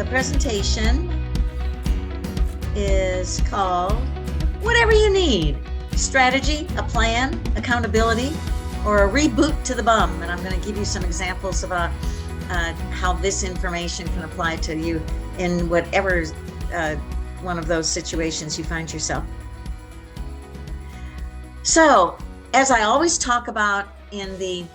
presentation is called Whatever You Need: Strategy, a Plan, Accountability, or a Reboot to the Bum. And I'm going to give you some examples about how this information can apply to you in whatever one of those situations you find yourself. So, as I always talk about in the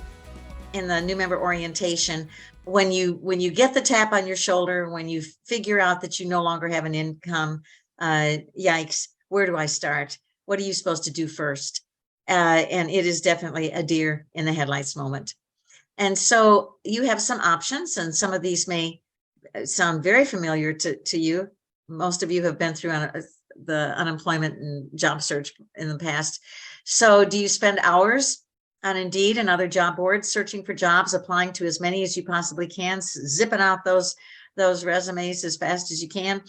new member orientation, when you get the tap on your shoulder, when you figure out that you no longer have an income, yikes, where do I start? What are you supposed to do first? And it is definitely a deer in the headlights moment. And so you have some options, and some of these may sound very familiar to you. Most of you have been through the unemployment and job search in the past. So do you spend hours on Indeed and other job boards searching for jobs, applying to as many as you possibly can, zipping out those resumes as fast as you can?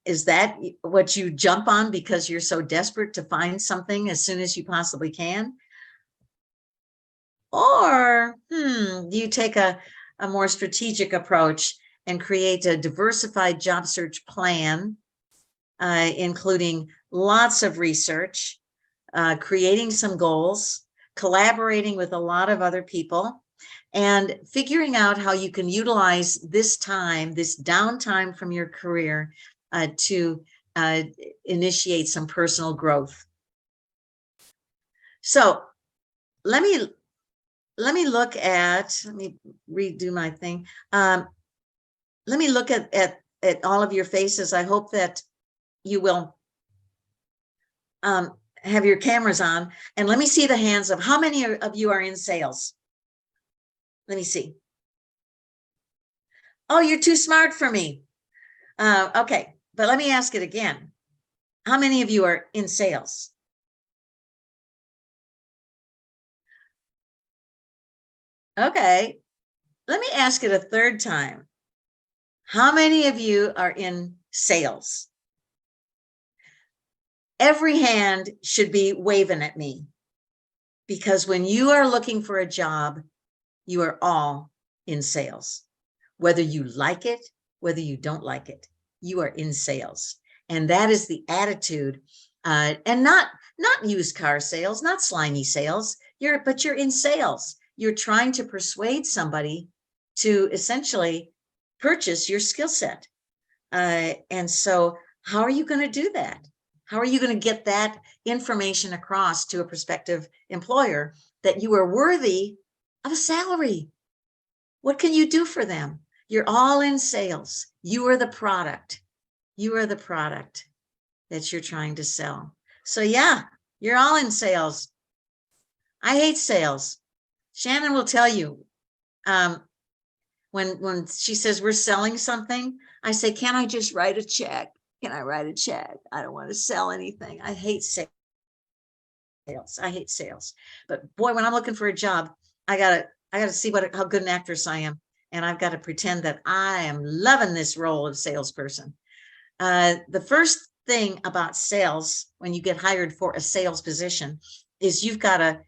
Is that what you jump on because you're so desperate to find something as soon as you possibly can? Or do you take a more strategic approach and create a diversified job search plan, including lots of research, creating some goals, collaborating with a lot of other people, and figuring out how you can utilize this time, this downtime from your career, to initiate some personal growth? So let me look at, let me redo my thing. Let me look at all of your faces. I hope that you will have your cameras on, and let me see the hands of how many of you are in sales. Let me see. Oh, you're too smart for me. Okay, but let me ask it again. How many of you are in sales? Okay, let me ask it a third time. How many of you are in sales? Every hand should be waving at me, because when you are looking for a job, you are all in sales. Whether you like it, whether you don't like it, you are in sales. And that is the attitude, and not used car sales, not slimy sales, but you're in sales. You're trying to persuade somebody to essentially purchase your skill set. And so how are you going to do that? How are you going to get that information across to a prospective employer that you are worthy of a salary? What can you do for them? You're all in sales. You are the product. You are the product that you're trying to sell. So yeah, you're all in sales. I hate sales. Shannon will tell you, when she says we're selling something, I say, can I just write a check? Can I write a check? I don't want to sell anything. I hate sales. I hate sales. But boy, when I'm looking for a job, I gotta see how good an actress I am, and I've got to pretend that I am loving this role of salesperson. The first thing about sales, when you get hired for a sales position, is you've got to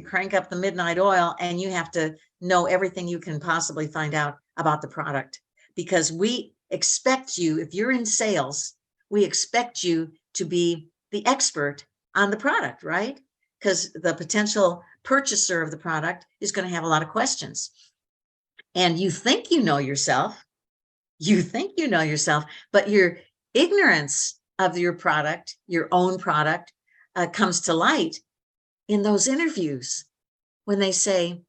crank up the midnight oil, and you have to know everything you can possibly find out about the product, because we expect you, if you're in sales, we expect you to be the expert on the product, right? Because the potential purchaser of the product is going to have a lot of questions. And you think you know yourself, but your ignorance of your product, your own product, comes to light in those interviews when they say,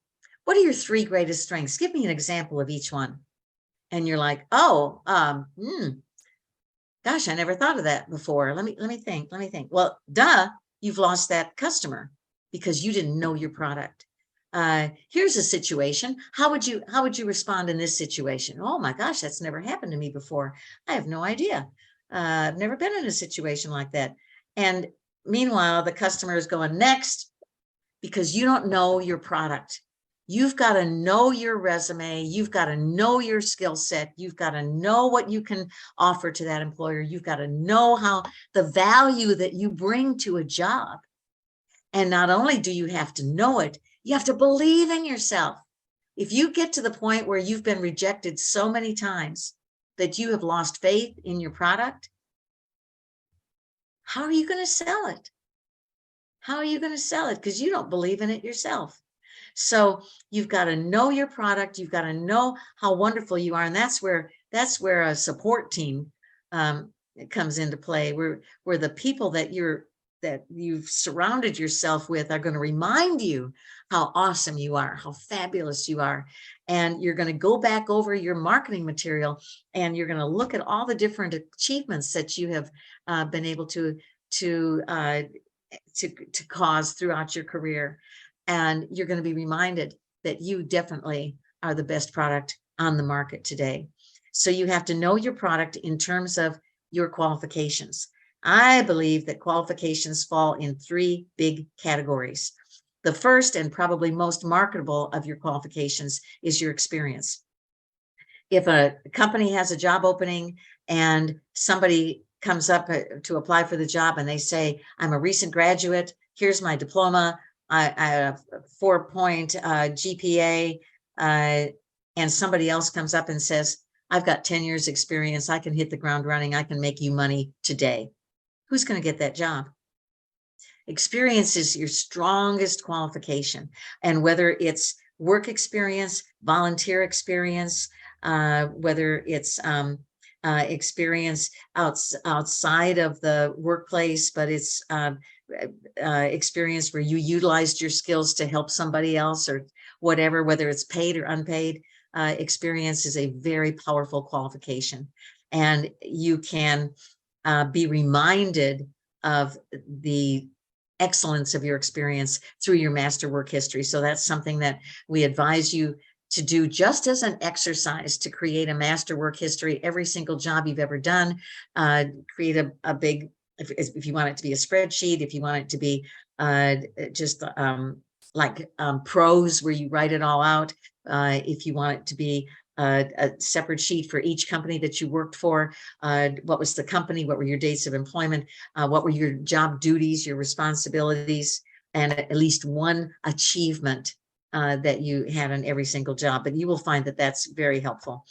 what are your 3 greatest strengths? Give me an example of each one. And you're like, oh, gosh, I never thought of that before. Let me think. Well, duh, you've lost that customer because you didn't know your product. Here's a situation. How would you respond in this situation? Oh my gosh, that's never happened to me before. I have no idea. I've never been in a situation like that. And meanwhile, the customer is going next, because you don't know your product. You've got to know your resume. You've got to know your skill set. You've got to know what you can offer to that employer. You've got to know how the value that you bring to a job. And not only do you have to know it, you have to believe in yourself. If you get to the point where you've been rejected so many times that you have lost faith in your product, how are you going to sell it? How are you going to sell it? Because you don't believe in it yourself. So you've got to know your product. You've got to know how wonderful you are. And that's where a support team comes into play, where the people that you've surrounded yourself with are going to remind you how awesome you are, how fabulous you are. And you're going to go back over your marketing material, and you're going to look at all the different achievements that you have been able to cause throughout your career. And you're going to be reminded that you definitely are the best product on the market today. So you have to know your product in terms of your qualifications. I believe that qualifications fall in 3 big categories. The first and probably most marketable of your qualifications is your experience. If a company has a job opening and somebody comes up to apply for the job and they say, I'm a recent graduate, here's my diploma, I have a 4-point GPA, and somebody else comes up and says, I've got 10 years experience, I can hit the ground running, I can make you money today. Who's going to get that job? Experience is your strongest qualification. And whether it's work experience, volunteer experience, whether it's experience outside of the workplace, but it's experience where you utilized your skills to help somebody else or whatever, whether it's paid or unpaid, experience is a very powerful qualification. And you can be reminded of the excellence of your experience through your master work history. So that's something that we advise you to do just as an exercise, to create a master work history. Every single job you've ever done, create a big, if you want it to be a spreadsheet, if you want it to be just like prose where you write it all out, if you want it to be a separate sheet for each company that you worked for, what was the company, what were your dates of employment, what were your job duties, your responsibilities, and at least one achievement that you had on every single job. But you will find that that's very helpful.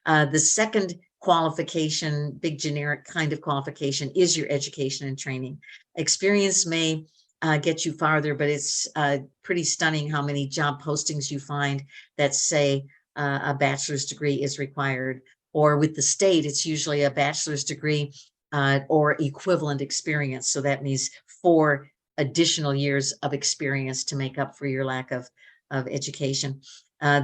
The second qualification, big generic kind of qualification, is your education and training. Experience may get you farther, but it's pretty stunning how many job postings you find that say a bachelor's degree is required, or with the state, it's usually a bachelor's degree or equivalent experience. So that means 4 additional years of experience to make up for your lack of education.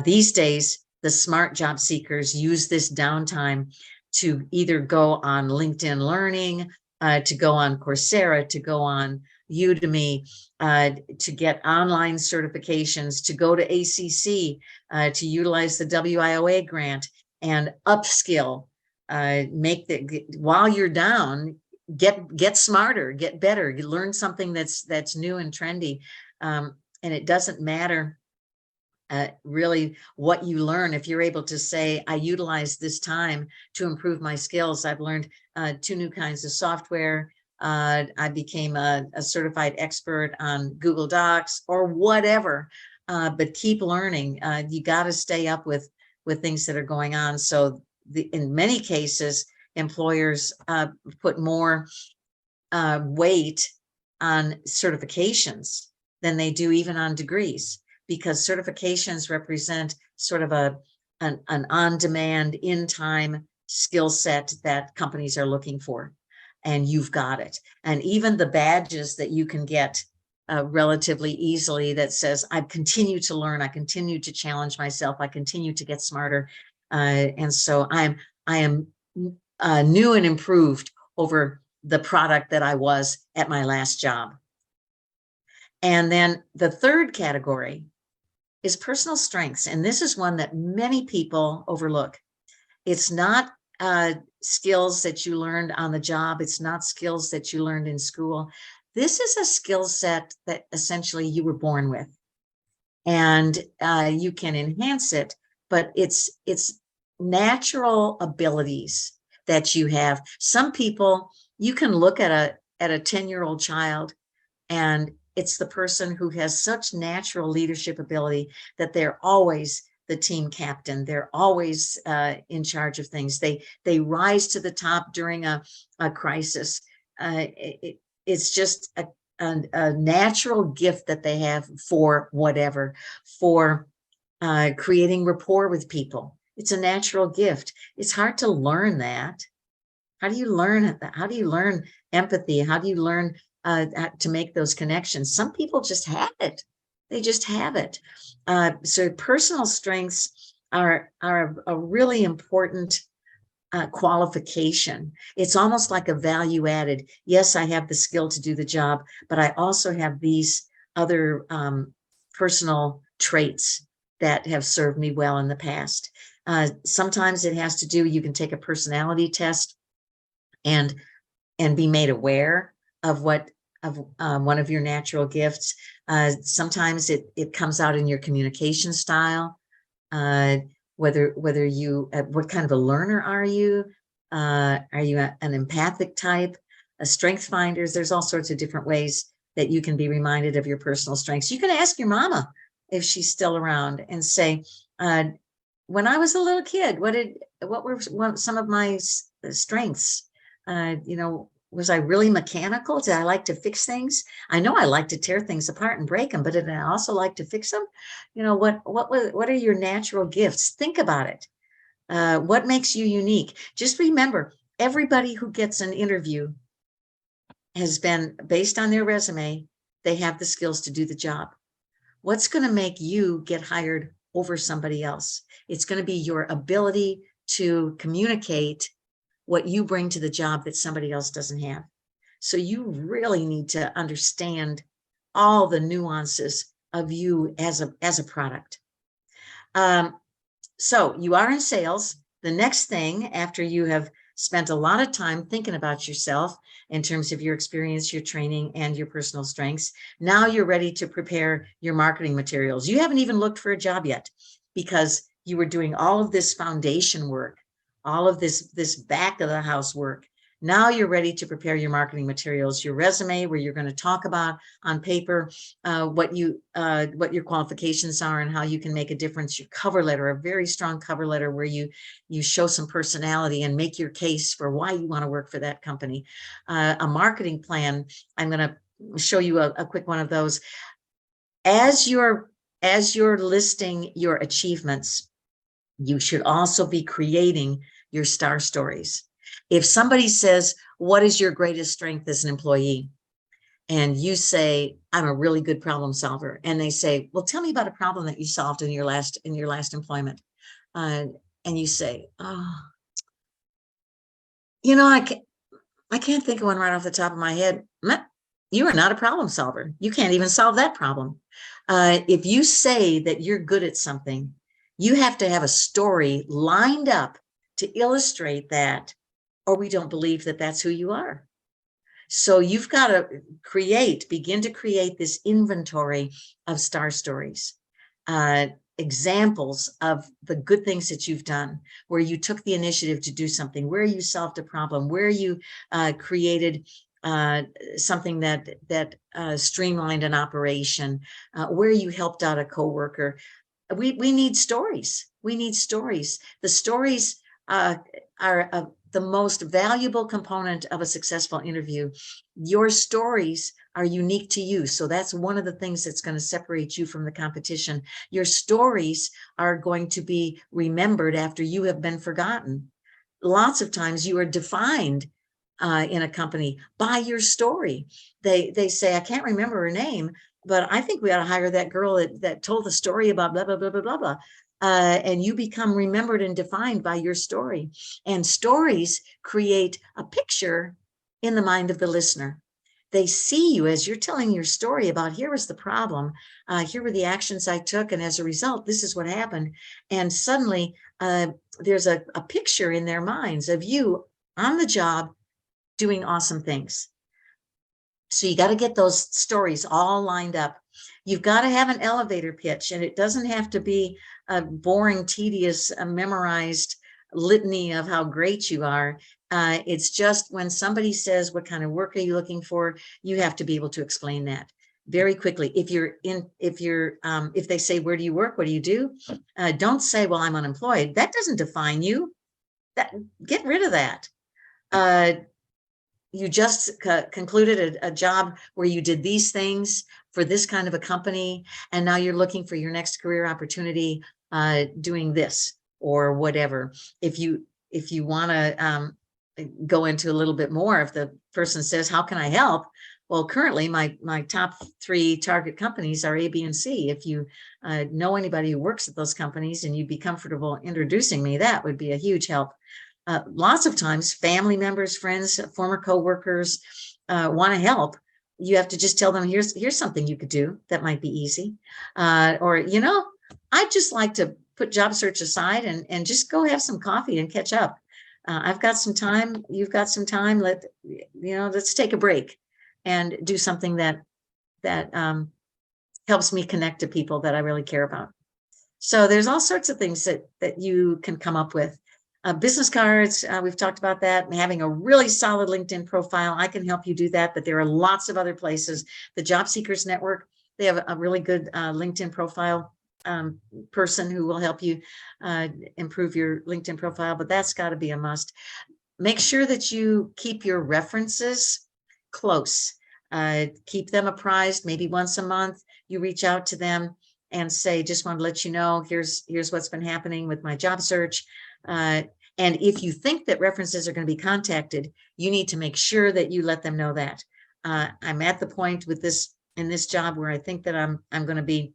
These days, the smart job seekers use this downtime to either go on LinkedIn Learning, to go on Coursera, to go on Udemy, to get online certifications, to go to ACC, to utilize the WIOA grant and upskill, while you're down, get smarter, get better, you learn something that's new and trendy. And it doesn't matter really what you learn. If you're able to say, I utilize this time to improve my skills, I've learned 2 new kinds of software, I became a certified expert on Google Docs or whatever, but keep learning. You got to stay up with things that are going on. So in many cases, employers put more weight on certifications than they do even on degrees, because certifications represent sort of an on-demand, in-time skill set that companies are looking for. And you've got it. And even the badges that you can get relatively easily that says, I continue to learn, I continue to challenge myself, I continue to get smarter. And so I am new and improved over the product that I was at my last job. And then the third category is personal strengths. And this is one that many people overlook. It's not skills that you learned on the job. It's not skills that you learned in school. This is a skill set that essentially you were born with, and you can enhance it, but it's natural abilities that you have. Some people, you can look at a 10-year-old child, and it's the person who has such natural leadership ability that they're always the team captain. They're always in charge of things. They rise to the top during a crisis. It's just a natural gift that they have for whatever, for creating rapport with people. It's a natural gift. It's hard to learn that. How do you learn that? How do you learn empathy? How do you learn to make those connections? Some people just have it. They just have it. So personal strengths are a really important qualification. It's almost like a value added. Yes, I have the skill to do the job, but I also have these other personal traits that have served me well in the past. Sometimes it has to do, you can take a personality test and be made aware of what of one of your natural gifts. Sometimes it comes out in your communication style. Whether you, what kind of a learner are you? Are you an empathic type? A strength finders? There's all sorts of different ways that you can be reminded of your personal strengths. You can ask your mama if she's still around and say, when I was a little kid, what were some of my strengths? Was I really mechanical? Did I like to fix things? I know I like to tear things apart and break them, but did I also like to fix them? What are your natural gifts? Think about it. What makes you unique? Just remember, everybody who gets an interview has been based on their resume. They have the skills to do the job. What's going to make you get hired over somebody else? It's going to be your ability to communicate what you bring to the job that somebody else doesn't have. So you really need to understand all the nuances of you as a product. So you are in sales. The next thing, after you have spent a lot of time thinking about yourself in terms of your experience, your training, and your personal strengths, now you're ready to prepare your marketing materials. You haven't even looked for a job yet because you were doing all of this foundation work, all of this back of the house work. Now you're ready to prepare your marketing materials, your resume, where you're going to talk about on paper what your qualifications are and how you can make a difference. Your cover letter, a very strong cover letter where you show some personality and make your case for why you want to work for that company. A marketing plan. I'm going to show you a quick one of those. As you're listing your achievements, you should also be creating your star stories. If somebody says, what is your greatest strength as an employee? And you say, I'm a really good problem solver. And they say, well, tell me about a problem that you solved in your last employment. And you say, oh, I can't think of one right off the top of my head. You are not a problem solver. You can't even solve that problem. If you say that you're good at something, you have to have a story lined up to illustrate that, or we don't believe that that's who you are. So you've got to begin to create this inventory of star stories, examples of the good things that you've done, where you took the initiative to do something, where you solved a problem, where you created something that streamlined an operation, where you helped out a coworker. We need stories. We need stories. The stories are the most valuable component of a successful interview. Your stories are unique to you. So that's one of the things that's going to separate you from the competition. Your stories are going to be remembered after you have been forgotten. Lots of times you are defined in a company by your story. They say, I can't remember her name, but I think we ought to hire that girl that told the story about blah, blah, blah, blah, blah, blah. And you become remembered and defined by your story. And stories create a picture in the mind of the listener. They see you as you're telling your story about, here was the problem, here were the actions I took, and as a result, this is what happened. And suddenly there's a picture in their minds of you on the job doing awesome things. So you got to get those stories all lined up. You've got to have an elevator pitch, and it doesn't have to be a boring, tedious, memorized litany of how great you are. It's just when somebody says, what kind of work are you looking for? You have to be able to explain that. very quickly. If they say, where do you work? What do you do? Don't say, well, I'm unemployed. That doesn't define you. Get rid of that. You just concluded a job where you did these things for this kind of a company, and now you're looking for your next career opportunity doing this or whatever. If you want to go into a little bit more, if the person says, how can I help? Well, currently my top 3 target companies are A, B, and C. If you know anybody who works at those companies and you'd be comfortable introducing me, that would be a huge help. Lots of times, family members, friends, former coworkers want to help. You have to just tell them, here's something you could do that might be easy. Or, I'd just like to put job search aside and just go have some coffee and catch up. I've got some time. You've got some time. Let's take a break and do something that helps me connect to people that I really care about. So there's all sorts of things that you can come up with. Business cards, we've talked about that, and having a really solid LinkedIn profile. I can help you do that, but there are lots of other places. The Job Seekers Network, they have a really good LinkedIn profile person who will help you improve your LinkedIn profile, but that's got to be a must. Make sure that you keep your references close. Keep them apprised. Maybe once a month, you reach out to them and say, just want to let you know, here's what's been happening with my job search. And if you think that references are going to be contacted, you need to make sure that you let them know that. I'm at the point in this job where I think that I'm going to be,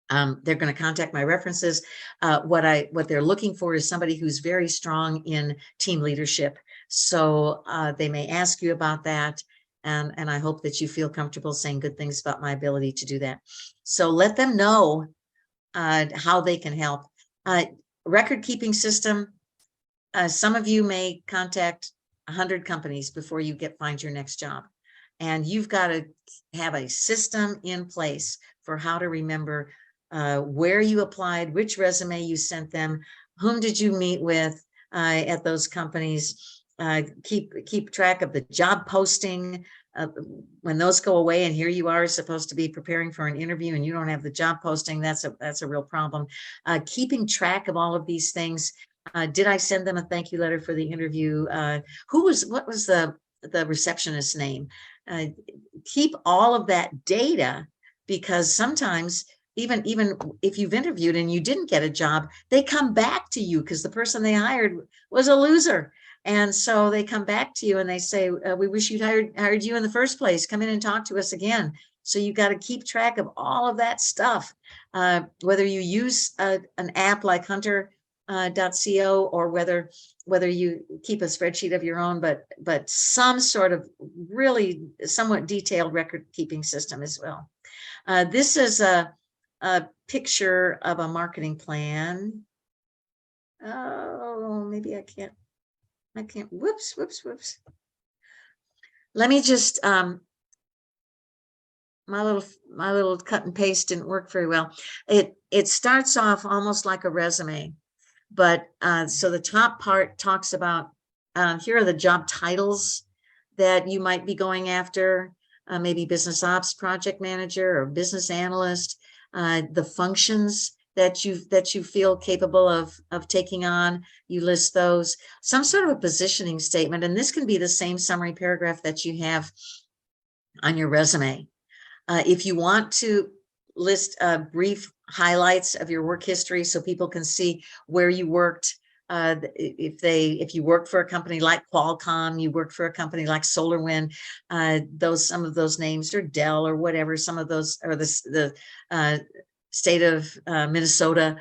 they're going to contact my references. What they're looking for is somebody who's very strong in team leadership. So they may ask you about that. And I hope that you feel comfortable saying good things about my ability to do that. So let them know how they can help. Record keeping system. Some of you may contact 100 companies before you find your next job. And you've got to have a system in place for how to remember where you applied, which resume you sent them, whom did you meet with at those companies. Keep track of the job posting. When those go away and here you are supposed to be preparing for an interview and you don't have the job posting, that's a real problem. Keeping track of all of these things. Did I send them a thank you letter for the interview? What was the receptionist's name? Keep all of that data, because sometimes even if you've interviewed and you didn't get a job, they come back to you because the person they hired was a loser. And so they come back to you and they say, we wish you'd hired you in the first place. Come in and talk to us again. So you've got to keep track of all of that stuff, whether you use an app like Hunter.co or whether you keep a spreadsheet of your own, but some sort of really somewhat detailed record keeping system as well. This is a picture of a marketing plan. Oh, maybe I can't. Whoops. Let me just, my little cut and paste didn't work very well. It starts off almost like a resume, but so the top part talks about, here are the job titles that you might be going after, maybe business ops project manager or business analyst, the functions that you feel capable of taking on. You list those, some sort of a positioning statement, and this can be the same summary paragraph that you have on your resume. If you want to list brief highlights of your work history so people can see where you worked, if you worked for a company like Qualcomm, you worked for a company like SolarWind, some of those names, or Dell or whatever, some of those, or the state of Minnesota,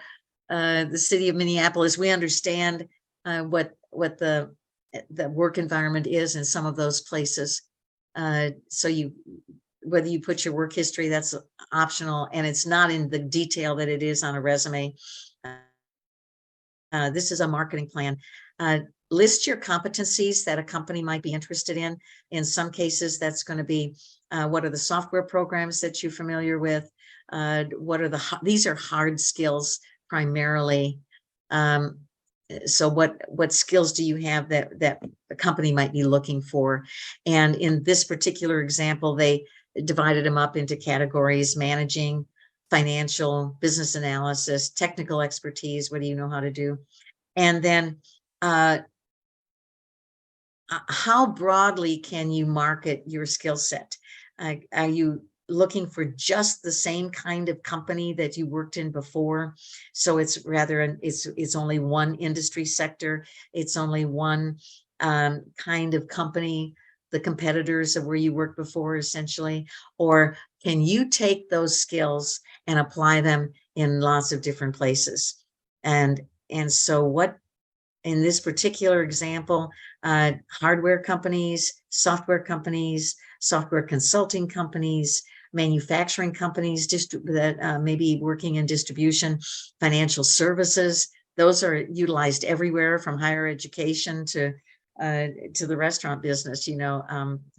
the city of Minneapolis. We understand what the work environment is in some of those places. So whether you put your work history, that's optional, and it's not in the detail that it is on a resume. This is a marketing plan. List your competencies that a company might be interested in. In some cases, that's going to be what are the software programs that you're familiar with? These are hard skills primarily. So what skills do you have that a company might be looking for? And in this particular example, they divided them up into categories: managing, financial, business analysis, technical expertise. What do you know how to do? And then how broadly can you market your skill set? Are you looking for just the same kind of company that you worked in before? So it's rather it's only one industry sector, it's only one kind of company, the competitors of where you worked before, essentially? Or can you take those skills and apply them in lots of different places? And so what, in this particular example, hardware companies, software consulting companies, manufacturing companies that may be working in distribution, financial services, those are utilized everywhere, from higher education to the restaurant business,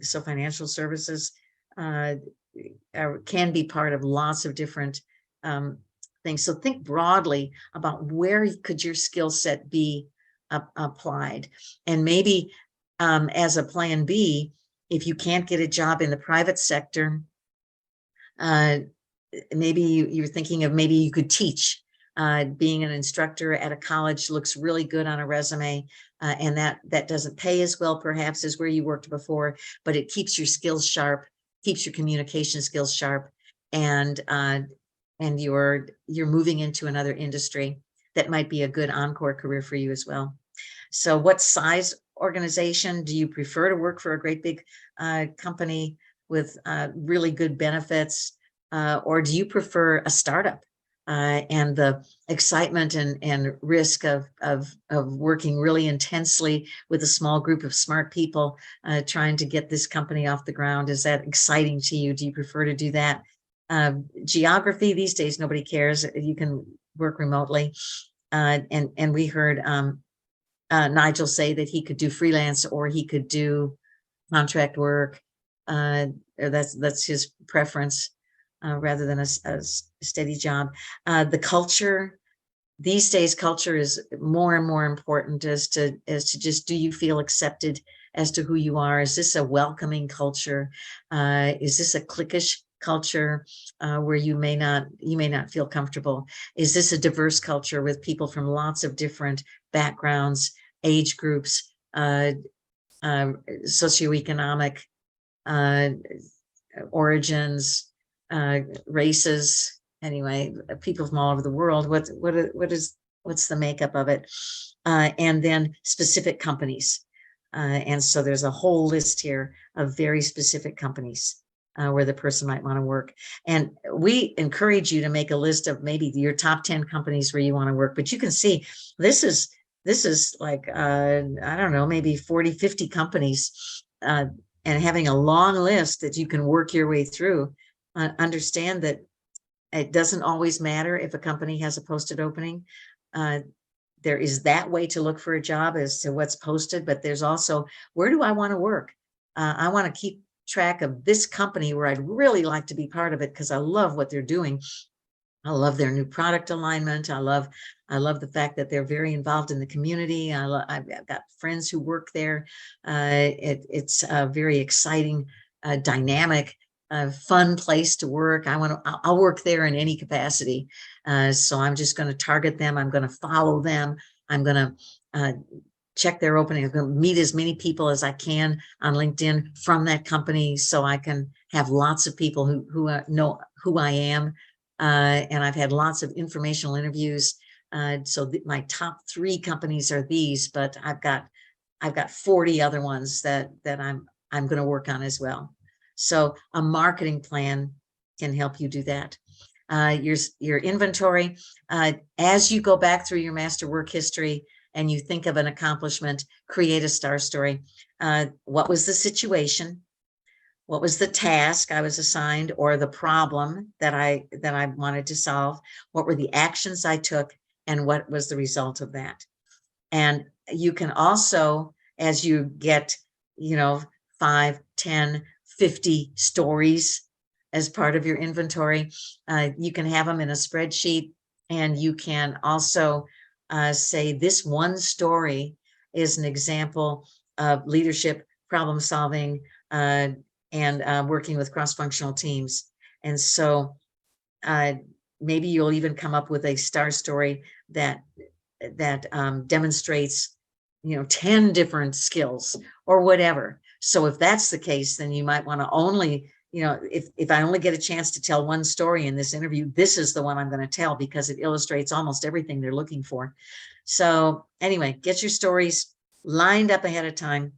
so financial services can be part of lots of different things. So think broadly about where could your skill set be applied. And maybe as a plan B, if you can't get a job in the private sector, maybe you're thinking of, maybe you could teach. Being an instructor at a college looks really good on a resume, and that doesn't pay as well perhaps as where you worked before, but it keeps your skills sharp, keeps your communication skills sharp, and you're moving into another industry that might be a good encore career for you as well. So what size organization do you prefer to work for? A great big company with really good benefits, or do you prefer a startup and the excitement and risk of working really intensely with a small group of smart people trying to get this company off the ground? Is that exciting to you? Do you prefer to do that? Geography, these days nobody cares. You can work remotely. And we heard Nigel say that he could do freelance or he could do contract work. That's his preference, rather than a steady job. The culture, these days, culture is more and more important as to just, do you feel accepted as to who you are? Is this a welcoming culture? Is this a cliquish culture where you may not feel comfortable? Is this a diverse culture with people from lots of different backgrounds, age groups, socioeconomic origins, races? Anyway, people from all over the world. What's the makeup of it? And then specific companies. And so there's a whole list here of very specific companies where the person might want to work. And we encourage you to make a list of maybe your top 10 companies where you want to work. But you can see this is like, I don't know, maybe 40, 50 companies, and having a long list that you can work your way through. Understand that it doesn't always matter if a company has a posted opening. There is that way to look for a job as to what's posted, but there's also, where do I want to work? I want to keep track of this company where I'd really like to be part of it because I love what they're doing. I love their new product alignment. I love the fact that they're very involved in the community. I've got friends who work there. It's a very exciting, dynamic, fun place to work. I'll work there in any capacity. So I'm just going to target them. I'm going to follow them. I'm going to check their opening. I'm going to meet as many people as I can on LinkedIn from that company, so I can have lots of people who know who I am. And I've had lots of informational interviews. So my top 3 companies are these, but I've got 40 other ones that I'm going to work on as well. So a marketing plan can help you do that. Your inventory, as you go back through your master work history and you think of an accomplishment, create a star story. What was the situation? What was the task I was assigned, or the problem that I wanted to solve? What were the actions I took, and what was the result of that? And you can also, as you get, 5, 10, 50 stories as part of your inventory, you can have them in a spreadsheet, and you can also say this one story is an example of leadership, problem solving, and working with cross-functional teams. And so maybe you'll even come up with a star story that demonstrates, 10 different skills or whatever. So if that's the case, then you might want to only, if I only get a chance to tell one story in this interview, this is the one I'm going to tell because it illustrates almost everything they're looking for. So anyway, get your stories lined up ahead of time.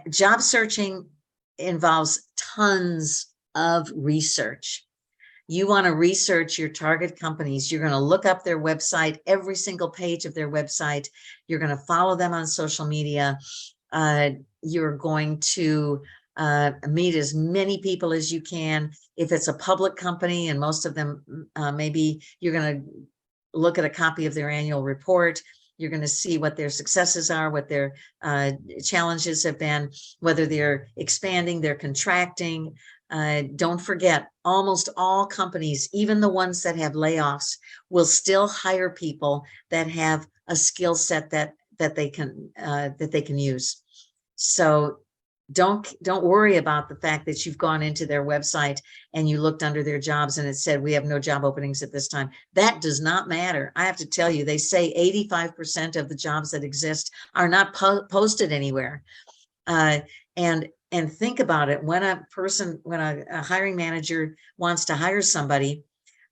Job searching involves tons of research. You want to research your target companies. You're going to look up their website, every single page of their website. You're going to follow them on social media. You're going to meet as many people as you can. If it's a public company, and most of them, maybe you're going to look at a copy of their annual report. You're going to see what their successes are, what their challenges have been, whether they're expanding, they're contracting. Don't forget, almost all companies, even the ones that have layoffs, will still hire people that have a skill set that they can use. So don't worry about the fact that you've gone into their website and you looked under their jobs and it said we have no job openings at this time. That does not matter. I have to tell you, they say 85% of the jobs that exist are not posted anywhere. And think about it. When a hiring manager wants to hire somebody,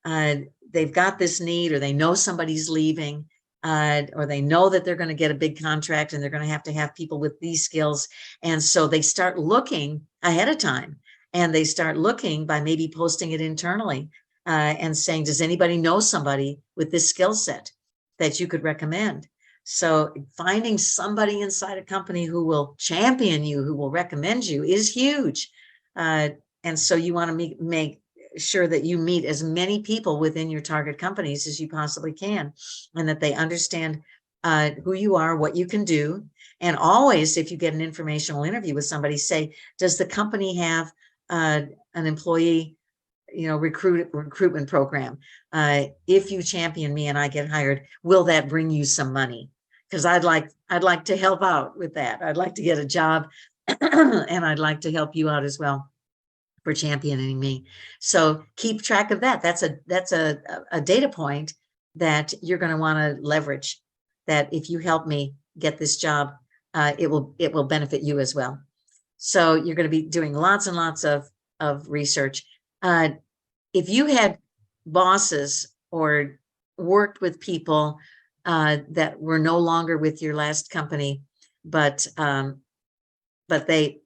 they've got this need, or they know somebody's leaving, or they know that they're going to get a big contract and they're going to have people with these skills. And so they start looking ahead of time, and they start looking by maybe posting it internally and saying, does anybody know somebody with this skill set that you could recommend? So finding somebody inside a company who will champion you, who will recommend you, is huge. And so you want to make sure that you meet as many people within your target companies as you possibly can, and that they understand who you are, what you can do. And always, if you get an informational interview with somebody, say, does the company have an employee recruitment program? If you champion me and I get hired, will that bring you some money? Because I'd like to help out with that. I'd like to get a job and I'd like to help you out as well for championing me. So keep track of that. That's a data point that you're going to want to leverage, that if you help me get this job, it will benefit you as well. So you're going to be doing lots and lots of research. If you had bosses or worked with people that were no longer with your last company, but they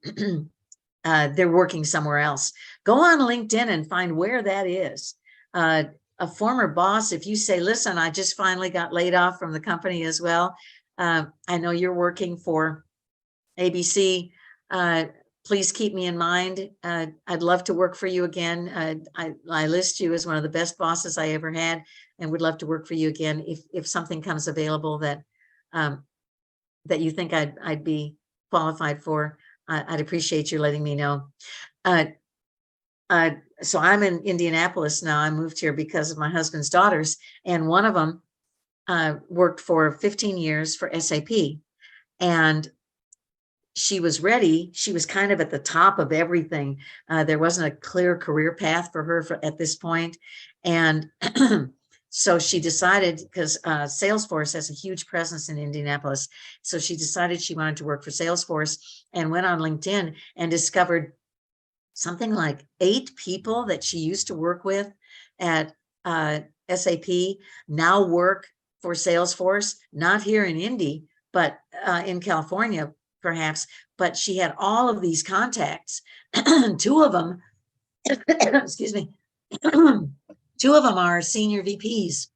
they're working somewhere else, go on LinkedIn and find where that is. A former boss, if you say, listen, I just finally got laid off from the company as well. I know you're working for ABC. Please keep me in mind. I'd love to work for you again. I list you as one of the best bosses I ever had, and would love to work for you again. If something comes available that you think I'd be qualified for, I'd appreciate you letting me know. So I'm in Indianapolis now. I moved here because of my husband's daughters, and one of them worked for 15 years for SAP, and she was ready. She was kind of at the top of everything. There wasn't a clear career path for her at this point. And so she decided, because Salesforce has a huge presence in Indianapolis, so she decided she wanted to work for Salesforce, and went on LinkedIn and discovered something like 8 people that she used to work with at SAP now work for Salesforce, not here in Indy, but in California, perhaps. But she had all of these contacts. 2 of them, excuse me, 2 of them are senior VPs.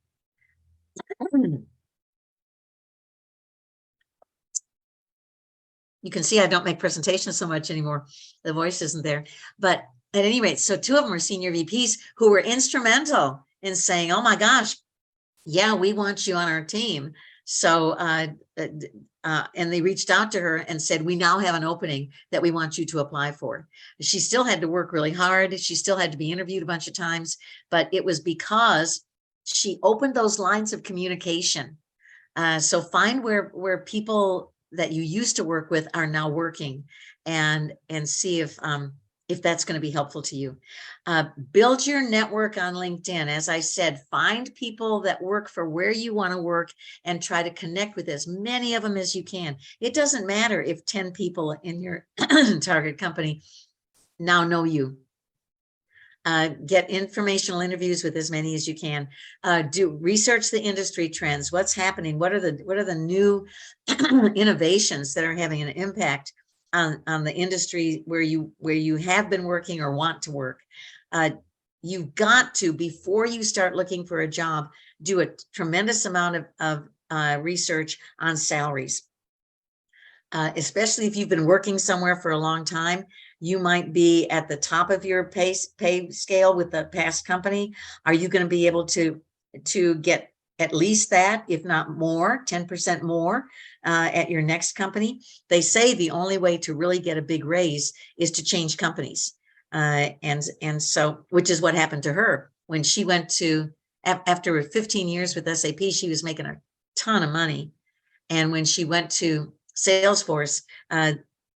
You can see I don't make presentations so much anymore. The voice isn't there. But at any rate, so 2 of them are senior VPs who were instrumental in saying, oh my gosh, yeah, we want you on our team. So, and they reached out to her and said, we now have an opening that we want you to apply for. She still had to work really hard. She still had to be interviewed a bunch of times, but it was because she opened those lines of communication. So find where people that you used to work with are now working, and see if that's going to be helpful to you. Build your network on LinkedIn. As I said, find people that work for where you want to work and try to connect with as many of them as you can. It doesn't matter if 10 people in your target company now know you. Get informational interviews with as many as you can. Do research the industry trends. What's happening? What are the new innovations that are having an impact on the industry where you have been working or want to work? You've got to, before you start looking for a job, do a tremendous amount of research on salaries. Especially if you've been working somewhere for a long time, you might be at the top of your pay scale with the past company. Are you going to be able to get at least that, if not more, 10% more at your next company? They say the only way to really get a big raise is to change companies. And so, which is what happened to her when she went to, after 15 years with SAP, she was making a ton of money. And when she went to Salesforce,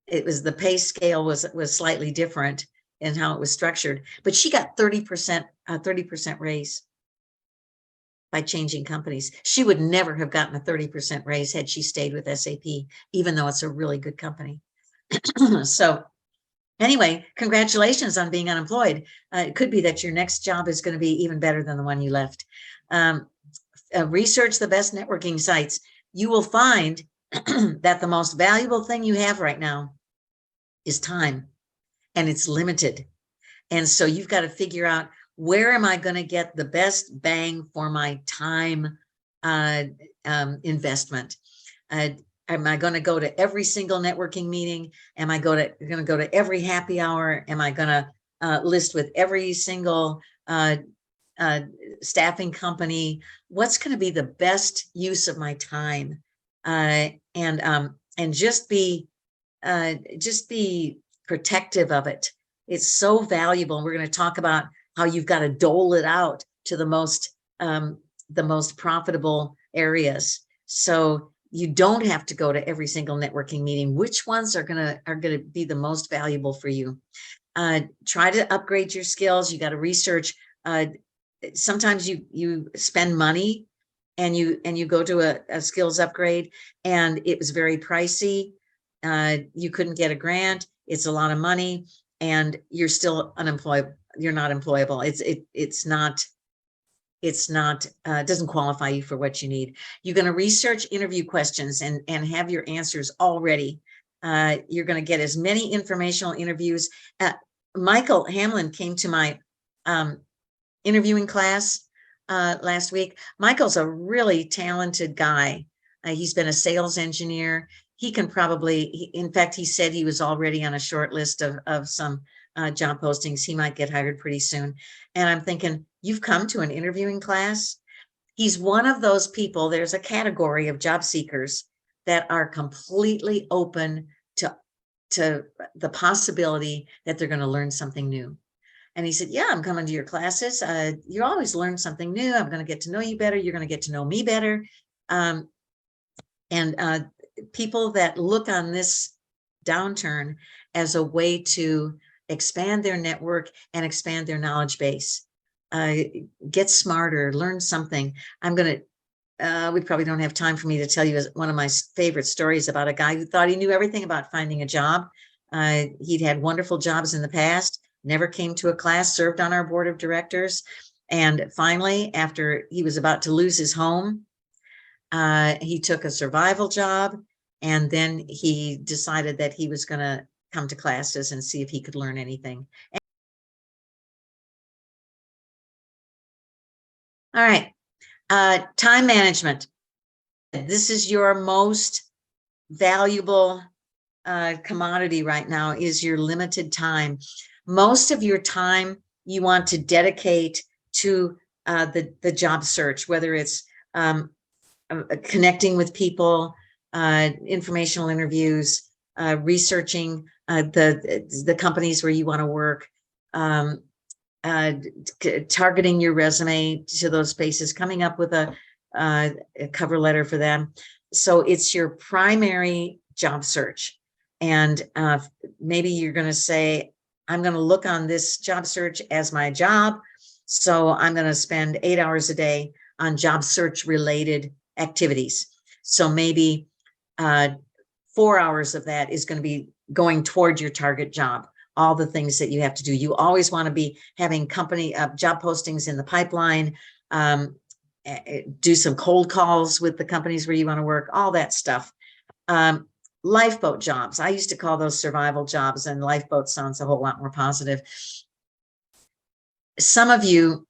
it was, the pay scale was slightly different in how it was structured, but she got 30% raise by changing companies. She would never have gotten a 30% raise had she stayed with SAP, even though it's a really good company. So anyway, congratulations on being unemployed. It could be that your next job is going to be even better than the one you left. Research the best networking sites. You will find that the most valuable thing you have right now is time, and it's limited. And so you've got to figure out, where am I going to get the best bang for my time investment? Am I going to go to every single networking meeting? Am I going to go to every happy hour? Am I going to list with every single staffing company? What's going to be the best use of my time? And just be protective of it. It's so valuable. And we're going to talk about how you've got to dole it out to the most profitable areas. So you don't have to go to every single networking meeting. Which ones are going to be the most valuable for you? Try to upgrade your skills. You got to research. Sometimes you spend money and you go to a skills upgrade and it was very pricey. You couldn't get a grant. It's a lot of money and you're still unemployed. You're not employable. It doesn't qualify you for what you need. You're going to research interview questions and have your answers all ready. You're going to get as many informational interviews. Michael Hamlin came to my interviewing class last week. Michael's a really talented guy. He's been a sales engineer. He can probably, in fact, he said he was already on a short list of some job postings. He might get hired pretty soon. And I'm thinking, you've come to an interviewing class? He's one of those people. There's a category of job seekers that are completely open to the possibility that they're going to learn something new. And he said, yeah, I'm coming to your classes. You always learn something new. I'm going to get to know you better. You're going to get to know me better. And people that look on this downturn as a way to expand their network and expand their knowledge base, get smarter, learn something. We probably don't have time for me to tell you one of my favorite stories about a guy who thought he knew everything about finding a job. He'd had wonderful jobs in the past, never came to a class, served on our board of directors. And finally, after he was about to lose his home, he took a survival job. And then he decided that he was going to come to classes and see if he could learn anything. All right. Time management. This is your most valuable commodity right now, is your limited time. Most of your time you want to dedicate to the job search, whether it's connecting with people, informational interviews, researching the companies where you want to work, targeting your resume to those spaces, coming up with a cover letter for them. so it's your primary job search. And maybe you're going to say, I'm going to look on this job search as my job. So I'm going to spend 8 hours a day on job search related activities. So maybe 4 hours of that is going to be going toward your target job, all the things that you have to do. You always want to be having company job postings in the pipeline, do some cold calls with the companies where you want to work, all that stuff. Lifeboat jobs. I used to call those survival jobs, and lifeboat sounds a whole lot more positive. Some of you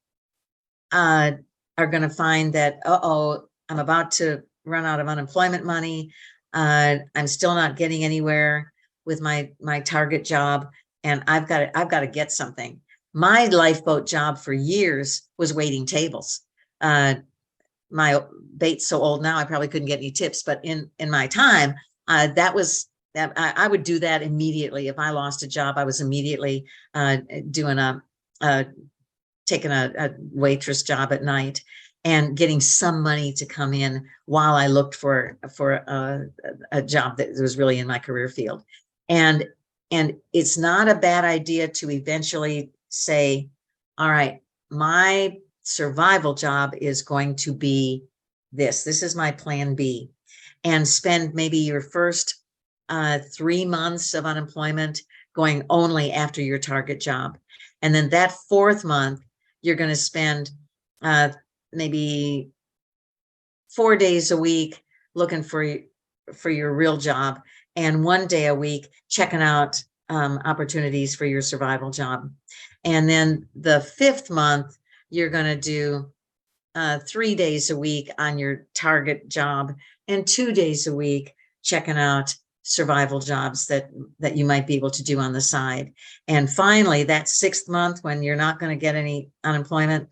are going to find that, I'm about to run out of unemployment money. I'm still not getting anywhere with my target job, and I've got to get something. My lifeboat job for years was waiting tables. My bait's so old now, I probably couldn't get any tips, but in my time, that was that I would do that immediately. If I lost a job, I was immediately doing taking a waitress job at night and getting some money to come in while I looked for a job that was really in my career field. And it's not a bad idea to eventually say, all right, my survival job is going to be this. This is my plan B. And spend maybe your first 3 months of unemployment going only after your target job. And then that 4th month, you're going to spend maybe 4 days a week looking for your real job, and 1 day a week checking out opportunities for your survival job. And then the 5th month, you're going to do 3 days a week on your target job and 2 days a week checking out survival jobs that you might be able to do on the side. And finally, that 6th month, when you're not going to get any unemployment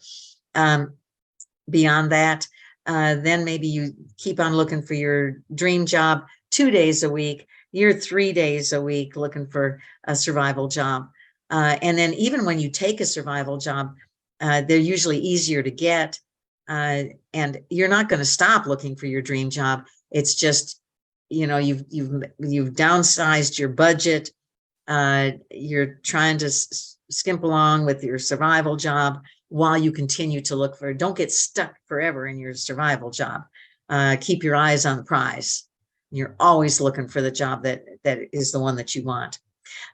beyond that, then maybe you keep on looking for your dream job 2 days a week. You're 3 days a week looking for a survival job. And then even when you take a survival job, they're usually easier to get. And you're not going to stop looking for your dream job. It's just, you've downsized your budget. You're trying to skimp along with your survival job while you continue to look for. Don't get stuck forever in your survival job. Keep your eyes on the prize. You're always looking for the job that is the one that you want.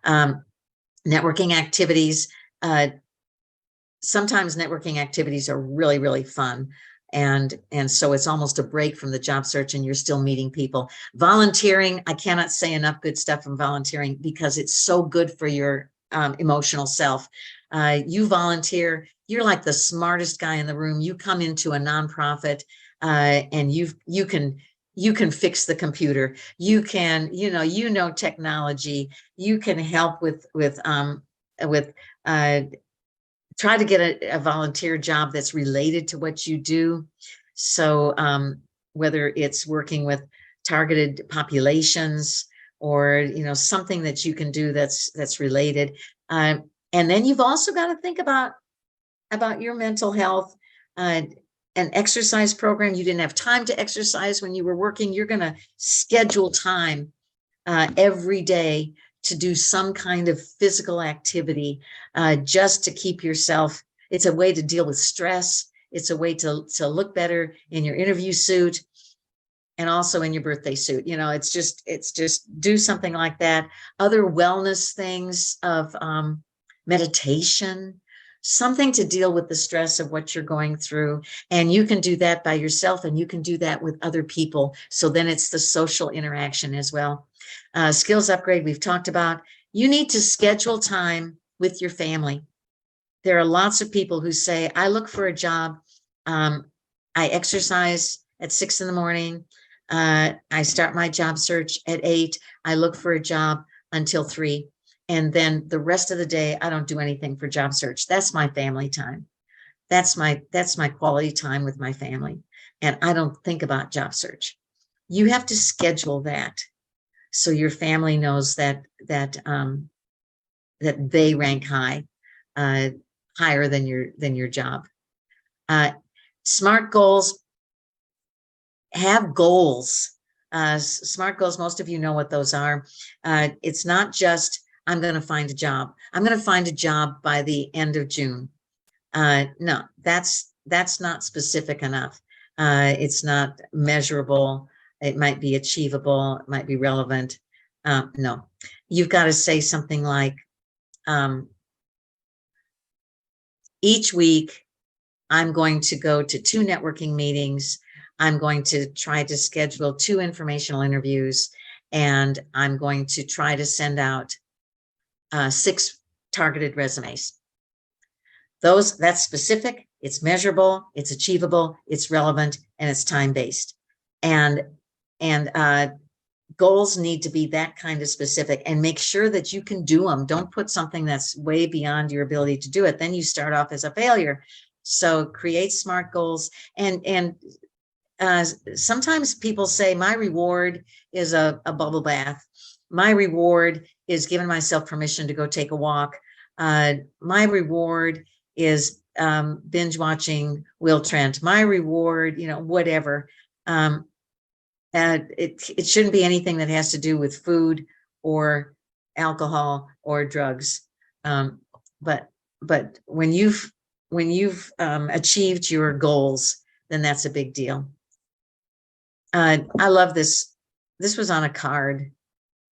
Networking activities. Sometimes networking activities are really, really fun. And so it's almost a break from the job search, and you're still meeting people. Volunteering, I cannot say enough good stuff from volunteering because it's so good for your emotional self. You volunteer, you're like the smartest guy in the room. You come into a nonprofit and you can fix the computer. You can, technology. You can help with try to get a volunteer job that's related to what you do. So whether it's working with targeted populations or, something that you can do that's related. And then you've also got to think about your mental health. An exercise program. You didn't have time to exercise when you were working. You're going to schedule time every day to do some kind of physical activity just to keep yourself. It's a way to deal with stress. It's a way to look better in your interview suit and also in your birthday suit. It's just do something like that. Other wellness things of meditation, something to deal with the stress of what you're going through. And you can do that by yourself, and you can do that with other people. So then it's the social interaction as well. Skills upgrade, we've talked about. You need to schedule time with your family. There are lots of people who say, I look for a job. I exercise at 6 a.m. I start my job search at 8. I look for a job until 3. And then the rest of the day, I don't do anything for job search. That's my family time. That's my quality time with my family. And I don't think about job search. You have to schedule that so your family knows that they rank high, higher than your job. Smart goals. Have goals. SMART goals, most of you know what those are. It's not just, I'm going to find a job. I'm going to find a job by the end of June. No, that's not specific enough. It's not measurable. It might be achievable. It might be relevant. No, you've got to say something like, each week, I'm going to go to 2 networking meetings. I'm going to try to schedule 2 informational interviews, and I'm going to try to send out 6 targeted resumes. That's specific, it's measurable, it's achievable, it's relevant, and it's time-based. And goals need to be that kind of specific, and make sure that you can do them. Don't put something that's way beyond your ability to do it. Then you start off as a failure. So create SMART goals. And sometimes people say, my reward is a bubble bath. My reward is giving myself permission to go take a walk. My reward is binge watching Will Trent. My reward, whatever. It shouldn't be anything that has to do with food or alcohol or drugs. But when you've achieved your goals, then that's a big deal. I love this. This was on a card.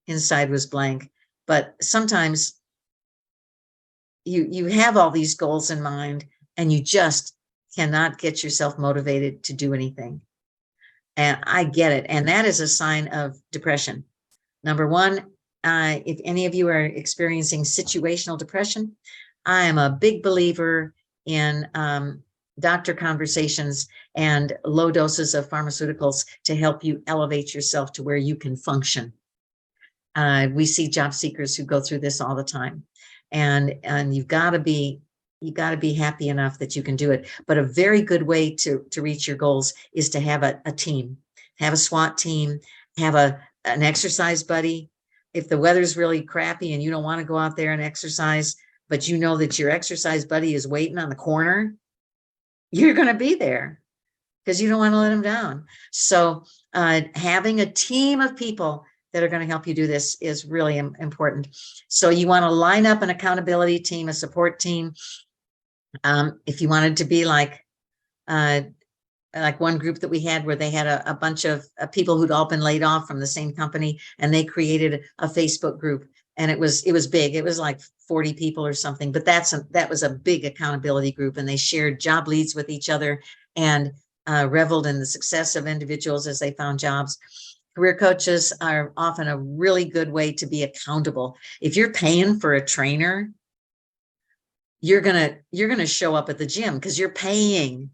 Inside was blank. But sometimes you have all these goals in mind, and you just cannot get yourself motivated to do anything. And I get it. And that is a sign of depression. Number one, if any of you are experiencing situational depression, I am a big believer in doctor conversations and low doses of pharmaceuticals to help you elevate yourself to where you can function. We see job seekers who go through this all the time, and you've got to be happy enough that you can do it. But a very good way to reach your goals is to have a team, have a SWAT team, have an exercise buddy. If the weather's really crappy and you don't want to go out there and exercise, but you know that your exercise buddy is waiting on the corner, you're going to be there because you don't want to let them down. So having a team of people that are going to help you do this is really important. So you want to line up an accountability team, a support team. If you wanted to be like one group that we had where they had a bunch of people who'd all been laid off from the same company, and they created a Facebook group, and it was big. It was like 40 people or something, but that was a big accountability group, and they shared job leads with each other and reveled in the success of individuals as they found jobs. Career coaches are often a really good way to be accountable. If you're paying for a trainer, you're gonna show up at the gym because you're paying.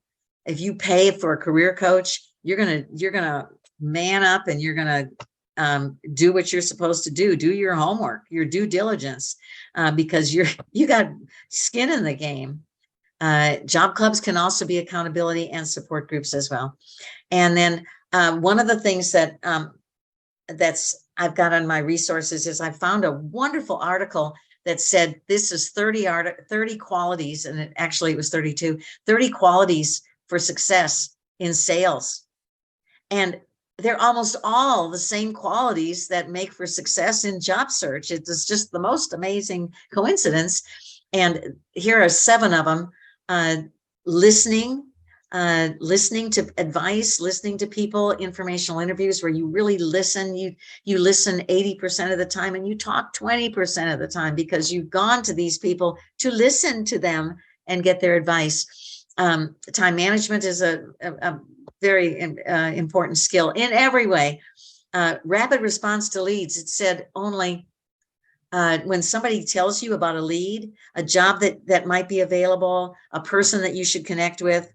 If you pay for a career coach, you're gonna man up, and you're gonna do what you're supposed to do. Do your homework, your due diligence, because you got skin in the game. Job clubs can also be accountability and support groups as well. And then one of the things that I've got on my resources is I found a wonderful article that said this is 30 qualities, and it was 32, 30 qualities for success in sales. And they're almost all the same qualities that make for success in job search. It's just the most amazing coincidence. And here are 7 of them. Listening to advice, listening to people, informational interviews where you really listen. You listen 80% of the time, and you talk 20% of the time, because you've gone to these people to listen to them and get their advice. Time management is a very important skill in every way. Rapid response to leads. It said only when somebody tells you about a lead, a job that might be available, a person that you should connect with.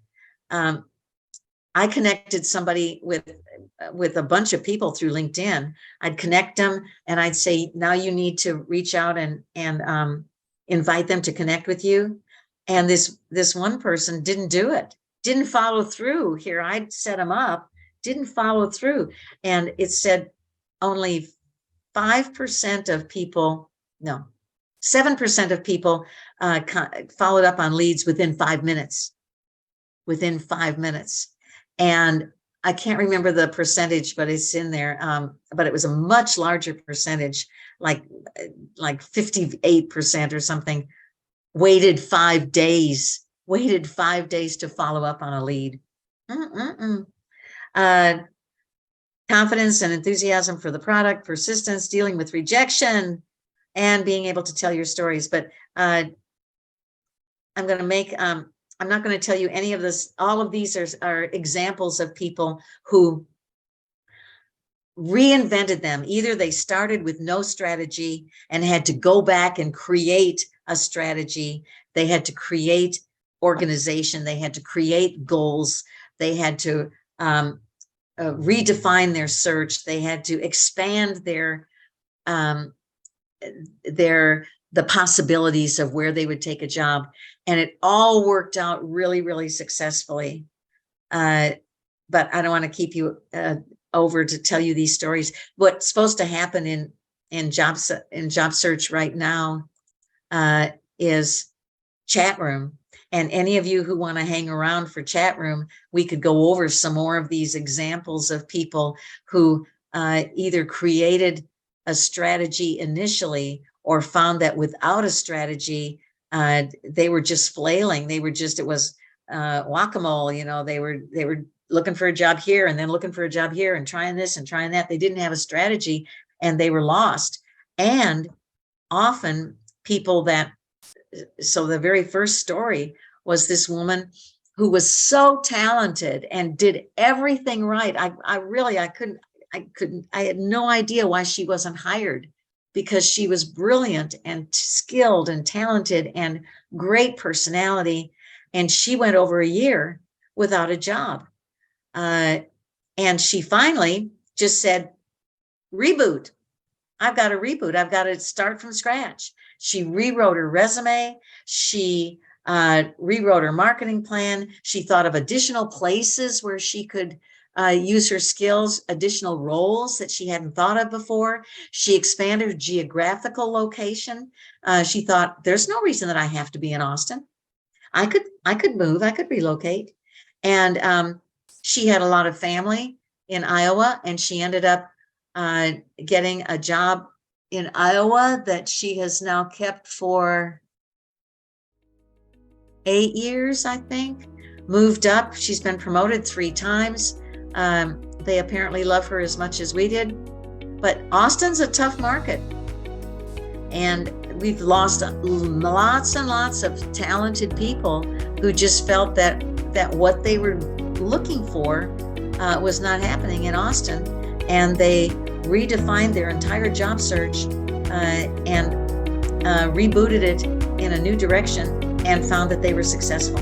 I connected somebody with a bunch of people through LinkedIn. I'd connect them, and I'd say, now you need to reach out and invite them to connect with you. And this one person didn't do it, didn't follow through. Here, I'd set them up, didn't follow through. And it said only 5% of people, no, 7% of people followed up on leads within 5 minutes. And I can't remember the percentage, but it's in there. But it was a much larger percentage, like 58% or something, waited 5 days to follow up on a lead. Confidence and enthusiasm for the product, persistence, dealing with rejection, and being able to tell your stories. But I'm going to make, I'm not going to tell you any of this. All of these are examples of people who reinvented them. Either they started with no strategy and had to go back and create a strategy. They had to create organization. They had to create goals. They had to redefine their search. They had to expand the possibilities of where they would take a job. And it all worked out really, really successfully. But I don't want to keep you over to tell you these stories. What's supposed to happen in job search right now is chat room. And any of you who want to hang around for chat room, we could go over some more of these examples of people who either created a strategy initially or found that without a strategy, they were just flailing. It was whack-a-mole, they were looking for a job here and then looking for a job here and trying this and trying that. They didn't have a strategy and they were lost. And often so the very first story was this woman who was so talented and did everything right. I had no idea why she wasn't hired, because she was brilliant and skilled and talented and great personality. And she went over a year without a job. And she finally just said, reboot. I've got to reboot. I've got to start from scratch. She rewrote her resume. She rewrote her marketing plan. She thought of additional places where she could use her skills, additional roles that she hadn't thought of before. She expanded her geographical location. She thought, there's no reason that I have to be in Austin. I could move, I could relocate. And she had a lot of family in Iowa, and she ended up getting a job in Iowa that she has now kept for 8 years, I think. Moved up. She's been promoted 3 times. They apparently love her as much as we did. But Austin's a tough market. And we've lost lots and lots of talented people who just felt that what they were looking for was not happening in Austin. And they redefined their entire job search and rebooted it in a new direction and found that they were successful.